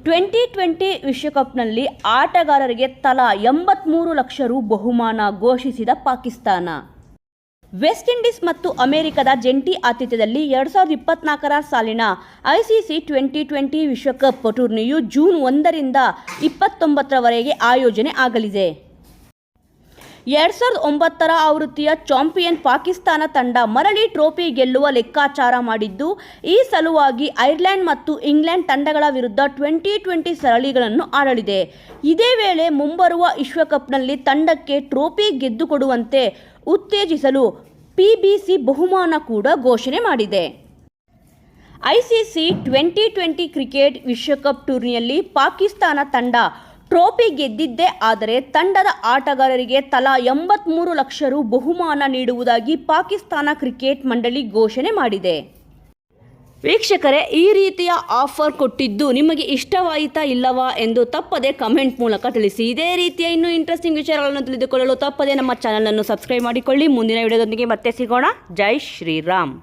2020 ವಿಶ್ವಕಪ್ನಲ್ಲಿ ಆಟಗಾರರಿಗೆ ತಲಾ 83 ಲಕ್ಷ ರು ಬಹುಮಾನ ಘೋಷಿಸಿದ ಪಾಕಿಸ್ತಾನ. ವೆಸ್ಟ್ ಇಂಡೀಸ್ ಮತ್ತು ಅಮೆರಿಕದ ಜಂಟಿ ಆತಿಥ್ಯದಲ್ಲಿ 2024 ಸಾಲಿನ ಐಸಿಸಿ 2020 ವಿಶ್ವಕಪ್ ಟೂರ್ನಿಯು ಜೂನ್ 1 ರಿಂದ 29 ರವರೆಗೆ ಆಯೋಜನೆ ಆಗಲಿದೆ. 2009 ಆವೃತ್ತಿಯ ಚಾಂಪಿಯನ್ ಪಾಕಿಸ್ತಾನ ತಂಡ ಮರಳಿ ಟ್ರೋಫಿ ಗೆಲ್ಲುವ ಲೆಕ್ಕಾಚಾರ ಮಾಡಿದ್ದು, ಈ ಸಲುವಾಗಿ ಐರ್ಲೆಂಡ್ ಮತ್ತು ಇಂಗ್ಲೆಂಡ್ ತಂಡಗಳ ವಿರುದ್ಧ 2020 ಸರಣಿಗಳನ್ನು ಆಡಲಿದೆ. ಇದೇ ವೇಳೆ ಮುಂಬರುವ ವಿಶ್ವಕಪ್ನಲ್ಲಿ ತಂಡಕ್ಕೆ ಟ್ರೋಫಿ ಗೆದ್ದುಕೊಡುವಂತೆ ಉತ್ತೇಜಿಸಲು ಪಿಬಿಸಿ ಬಹುಮಾನ ಕೂಡ ಘೋಷಣೆ ಮಾಡಿದೆ. ಐಸಿಸಿ 2020 ಕ್ರಿಕೆಟ್ ವಿಶ್ವಕಪ್ ಟೂರ್ನಿಯಲ್ಲಿ ಪಾಕಿಸ್ತಾನ ತಂಡ ಟ್ರೋಫಿ ಗೆದ್ದಿದ್ದೇ ಆದರೆ ತಂಡದ ಆಟಗಾರರಿಗೆ ತಲಾ 83 ಲಕ್ಷ ರು ಬಹುಮಾನ ನೀಡುವುದಾಗಿ ಪಾಕಿಸ್ತಾನ ಕ್ರಿಕೆಟ್ ಮಂಡಳಿ ಘೋಷಣೆ ಮಾಡಿದೆ. ವೀಕ್ಷಕರೇ, ಈ ರೀತಿಯ ಆಫರ್ ಕೊಟ್ಟಿದ್ದು ನಿಮಗೆ ಇಷ್ಟವಾಯಿತಾ ಇಲ್ಲವಾ ಎಂದು ತಪ್ಪದೆ ಕಮೆಂಟ್ ಮೂಲಕ ತಿಳಿಸಿ. ಇದೇ ರೀತಿಯ ಇನ್ನೂ ಇಂಟ್ರೆಸ್ಟಿಂಗ್ ವಿಚಾರಗಳನ್ನು ತಿಳಿದುಕೊಳ್ಳಲು ತಪ್ಪದೆ ನಮ್ಮ ಚಾನಲನ್ನು ಸಬ್ಸ್ಕ್ರೈಬ್ ಮಾಡಿಕೊಳ್ಳಿ. ಮುಂದಿನ ವಿಡಿಯೋದೊಂದಿಗೆ ಮತ್ತೆ ಸಿಗೋಣ. ಜೈ ಶ್ರೀರಾಮ್.